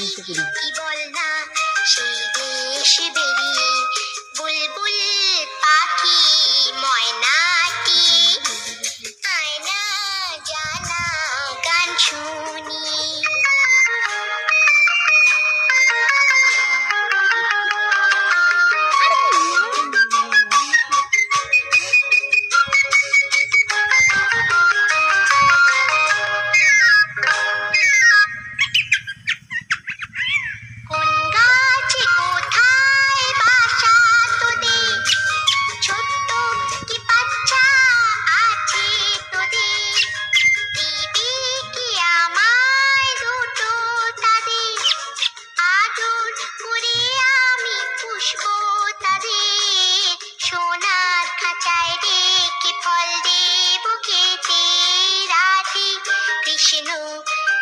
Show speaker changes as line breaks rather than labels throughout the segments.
কি বল না সেই দেশ বেরিয়ে বুলবুল পাখি ময়নাটি আয়না জানা গান শুনি।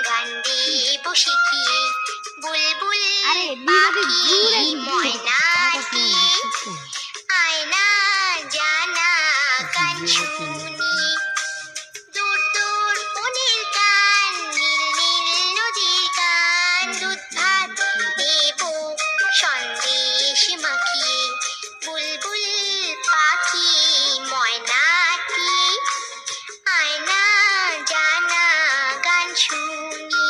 গান দেব শিখিয়ে বুলবুল পাখি ময়নাটি আয়না জানা গান শুনি। দূর দূর বনের গান নীল নীল নদীর গান দুধ ভাত দেব সন্দেশ মাখিয়ে বুলবুল পাখি ময়নাটি আয়না জানা গান শুনি।